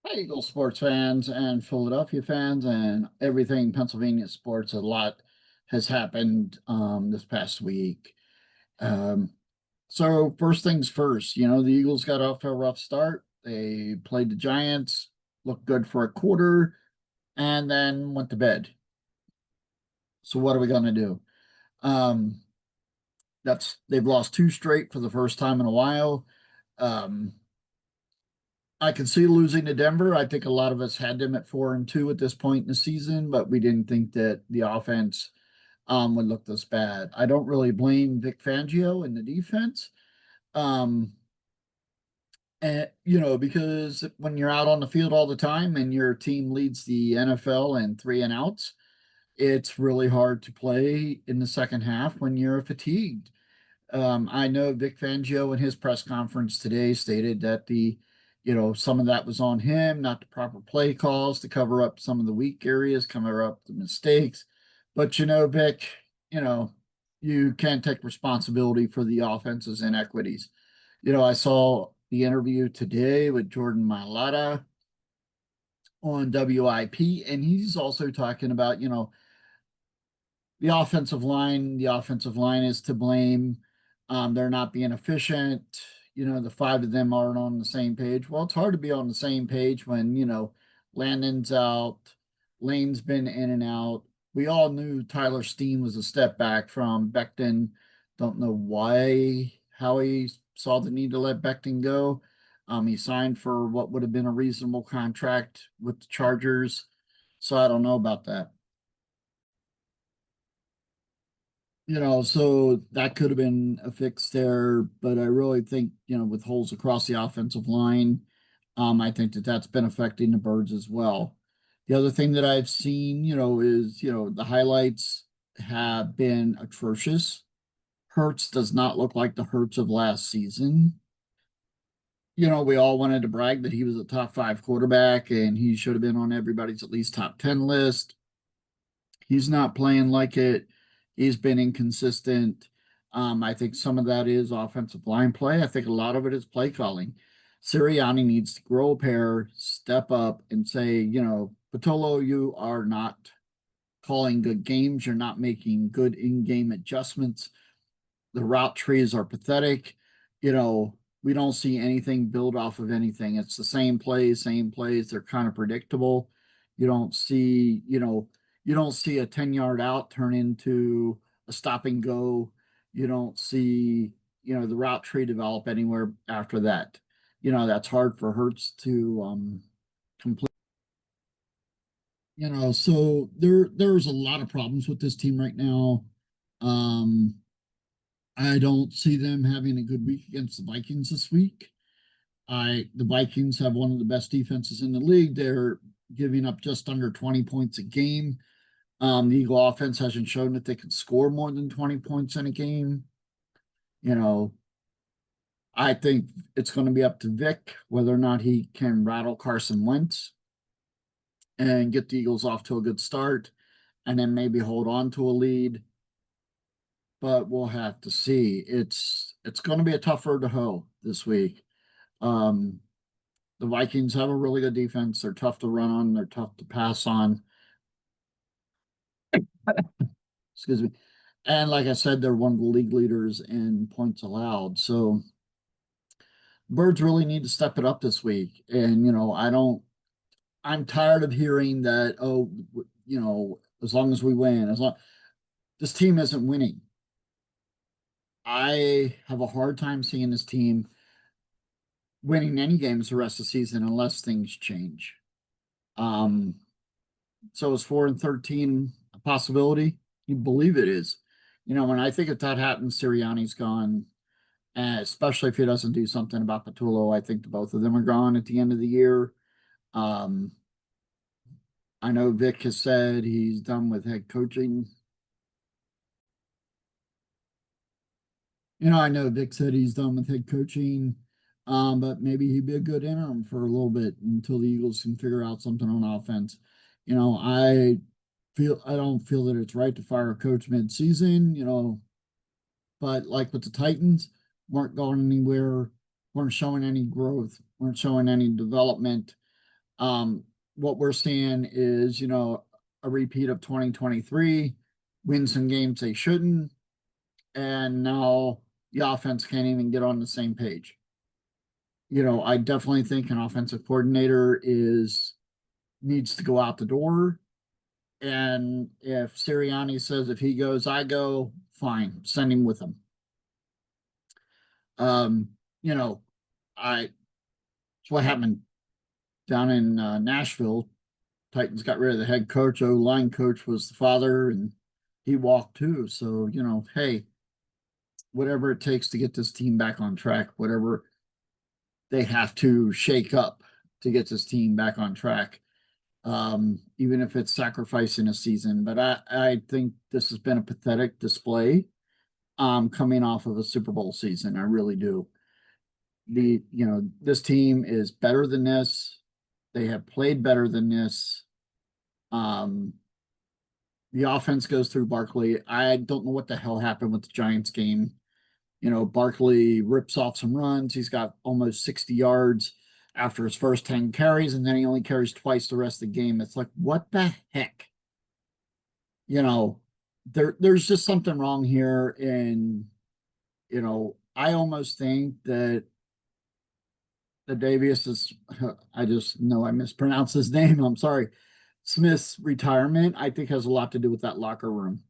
Hi, Eagle sports fans and Philadelphia fans and everything Pennsylvania sports. A lot has happened this past week. Um, so first things first, the Eagles got off to a rough start. They played the Giants, looked good for a quarter, and then went to bed. So what are we going to do? Um, that's they've lost two straight for the first time in a while. Um, I can see losing to Denver. I think a lot of us had them at 4-2 at this point in the season, but we didn't think that the offense would look this bad. I don't really blame Vic Fangio in the defense. Um, and because when you're out on the field all the time and your team leads the NFL in 3-and-outs, it's really hard to play in the second half when you're fatigued. I know Vic Fangio in his press conference today stated that some of that was on him, not the proper play calls to cover up some of the weak areas, cover up the mistakes. But Vic, you know, you can't take responsibility for the offense's inequities. I saw the interview today with Jordan Mailata on WIP, and he's also talking about, the offensive line is to blame. They're not being efficient. The five of them aren't on the same page. Well, it's hard to be on the same page when, Landon's out, Lane's been in and out. We all knew Tyler Steen was a step back from Becton. Don't know how he saw the need to let Becton go. He signed for what would have been a reasonable contract with the Chargers. So I don't know about that. So that could have been a fix there, but I really think, with holes across the offensive line, I think that that's been affecting the Birds as well. The other thing that I've seen, is, the highlights have been atrocious. Hurts does not look like the Hurts of last season. We all wanted to brag that he was a top five quarterback and he should have been on everybody's at least top 10 list. He's not playing like it. He's been inconsistent. I think some of that is offensive line play. I think a lot of it is play calling. Sirianni needs to grow a pair, step up, and say, Patullo, you are not calling good games. You're not making good in-game adjustments. The route trees are pathetic. We don't see anything build off of anything. It's the same plays, same plays. They're kind of predictable. You don't see, you don't see a 10-yard out turn into a stop and go. You don't see, the route tree develop anywhere after that. That's hard for Hertz to complete. So there's a lot of problems with this team right now. Um, I don't see them having a good week against the Vikings this week. The Vikings have one of the best defenses in the league. They're giving up just under 20 points a game. The Eagle offense hasn't shown that they can score more than 20 points in a game. You know, I think it's going to be up to Vic whether or not he can rattle Carson Wentz and get the Eagles off to a good start and then maybe hold on to a lead. But we'll have to see. It's going to be a tough road to hoe this week. Um, the Vikings have a really good defense. They're tough to run on. They're tough to pass on. Excuse me. And like I said, they're one of the league leaders in points allowed. So Birds really need to step it up this week. And, I'm tired of hearing that, oh, as long as we win, this team isn't winning. I have a hard time seeing this team winning any games the rest of the season unless things change. Um, so is 4-13 a possibility? You believe it is. When I think if that happens, Sirianni's gone, and especially if he doesn't do something about Patullo, I think the both of them are gone at the end of the year. Um, I know Vic has said he's done with head coaching. I know Vic said he's done with head coaching, but maybe he'd be a good interim for a little bit until the Eagles can figure out something on offense. I don't feel that it's right to fire a coach mid-season, but like with the Titans, weren't going anywhere, weren't showing any growth, weren't showing any development. Um, what we're seeing is, a repeat of 2023, win some games they shouldn't, and now the offense can't even get on the same page. I definitely think an offensive coordinator is needs to go out the door. And if Sirianni says if he goes, I go, fine, send him with him. Um, you know, I it's what happened down in Nashville. Titans got rid of the head coach. O-line coach was the father, and he walked too. So, hey, whatever it takes to get this team back on track, whatever they have to shake up to get this team back on track, even if it's sacrificing a season. But I think this has been a pathetic display coming off of a Super Bowl season. I really do. This team is better than this. They have played better than this. Um, the offense goes through Barkley. I don't know what the hell happened with the Giants game. Barkley rips off some runs. He's got almost 60 yards after his first 10 carries, and then he only carries twice the rest of the game. It's like, what the heck? There's just something wrong here. And, I almost think that the Davius is, I just know I mispronounced his name. I'm sorry. Smith's retirement, I think, has a lot to do with that locker room.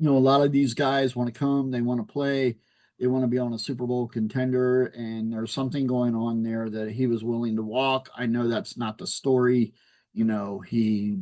A lot of these guys want to come, they want to play, they want to be on a Super Bowl contender, and there's something going on there that he was willing to walk. I know that's not the story. He,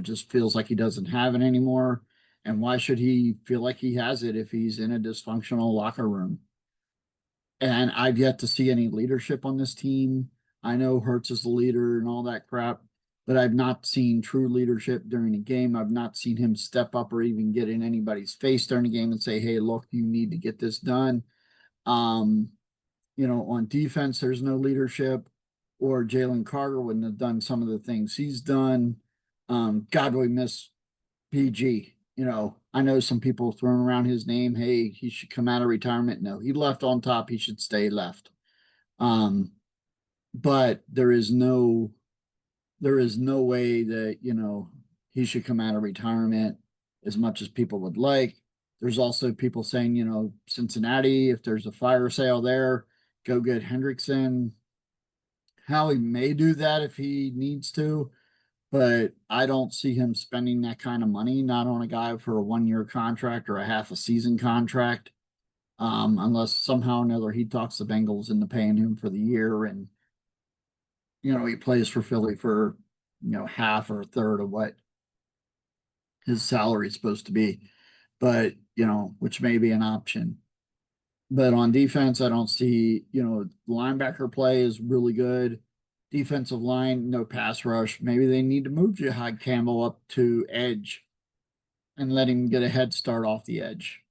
just feels like he doesn't have it anymore. And why should he feel like he has it if he's in a dysfunctional locker room? And I've yet to see any leadership on this team. I know Hurts is the leader and all that crap, but I've not seen true leadership during a game. I've not seen him step up or even get in anybody's face during the game and say, hey, look, you need to get this done. Um, on defense, there's no leadership, or Jalen Carter wouldn't have done some of the things he's done. God, we miss PG. I know some people throwing around his name. Hey, he should come out of retirement. No, he left on top. He should stay left. Um, but there is no way that he should come out of retirement as much as people would like. There's also people saying, Cincinnati, if there's a fire sale there, go get Hendrickson. Howie may do that if he needs to, but I don't see him spending that kind of money, not on a guy for a 1 year contract or a half a season contract, unless somehow or another he talks the Bengals into paying him for the year, and he plays for Philly for half or a third of what his salary is supposed to be, but which may be an option. But on defense, I don't see, linebacker play is really good. Defensive line, no pass rush. Maybe they need to move Jihad Campbell up to edge and let him get a head start off the edge,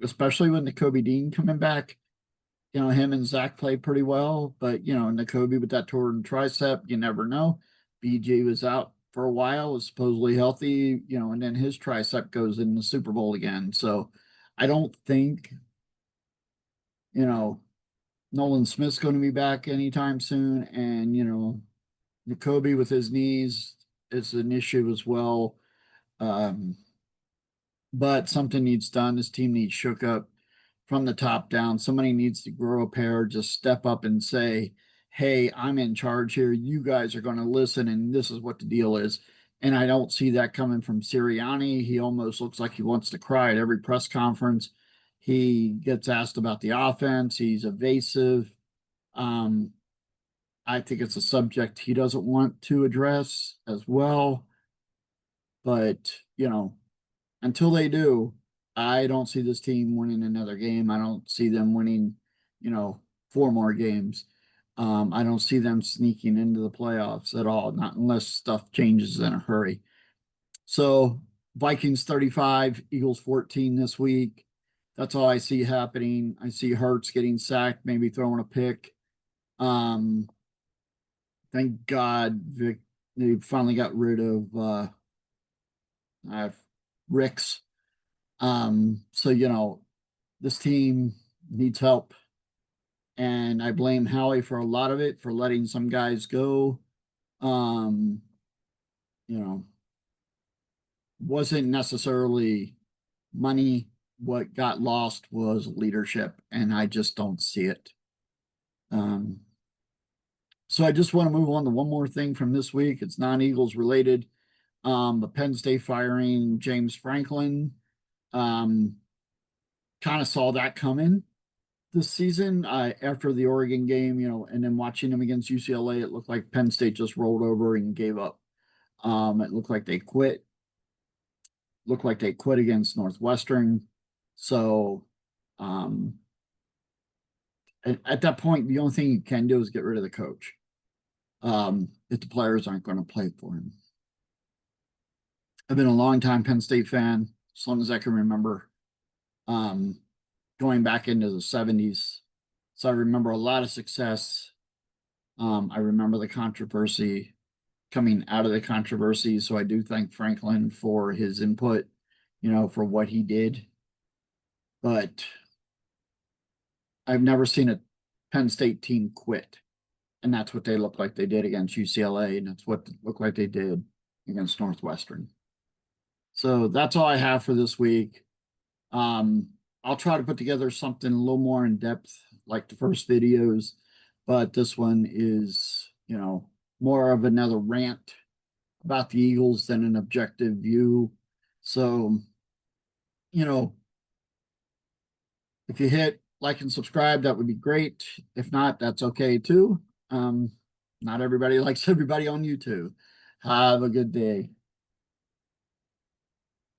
especially with Nakobe Dean coming back. Him and Zach played pretty well, but Nakobe with that torn tricep, you never know. BG was out for a while, was supposedly healthy, and then his tricep goes in the Super Bowl again. So I don't think, you know, Nolan Smith's going to be back anytime soon. And, Nakobe with his knees is an issue as well. Um, but something needs done. This team needs shook up from the top down. Somebody needs to grow a pair, just step up and say, hey, I'm in charge here. You guys are going to listen, and this is what the deal is. And I don't see that coming from Sirianni. He almost looks like he wants to cry at every press conference. He gets asked about the offense. He's evasive. Um, I think it's a subject he doesn't want to address as well. But, until they do, I don't see this team winning another game. I don't see them winning, 4 more games. I don't see them sneaking into the playoffs at all, not unless stuff changes in a hurry. So Vikings 35, Eagles 14 this week. That's all I see happening. I see Hurts getting sacked, maybe throwing a pick. Thank God they finally got rid of Ricks. So this team needs help, and I blame Howie for a lot of it, for letting some guys go. Um, you know, wasn't necessarily money. What got lost was leadership, and I just don't see it. Um, so I just want to move on to one more thing from this week. It's non-Eagles related. The Penn State firing James Franklin. Um, kind of saw that coming this season. After the Oregon game, and then watching them against UCLA, it looked like Penn State just rolled over and gave up. It looked like they quit. Looked like they quit against Northwestern. So, um, at that point, the only thing you can do is get rid of the coach. If the players aren't going to play for him. I've been a long time Penn State fan, as long as I can remember. Um, Going back into the 70s. So I remember a lot of success. I remember the controversy coming out of the controversy. So I do thank Franklin for his input, for what he did. But I've never seen a Penn State team quit. And that's what they looked like they did against UCLA. And that's what it looked like they did against Northwestern. So that's all I have for this week. I'll try to put together something a little more in depth, like the first videos, but this one is, more of another rant about the Eagles than an objective view. So, you know, if you hit like and subscribe, that would be great. If not, that's okay too. Not everybody likes everybody on YouTube. Have a good day.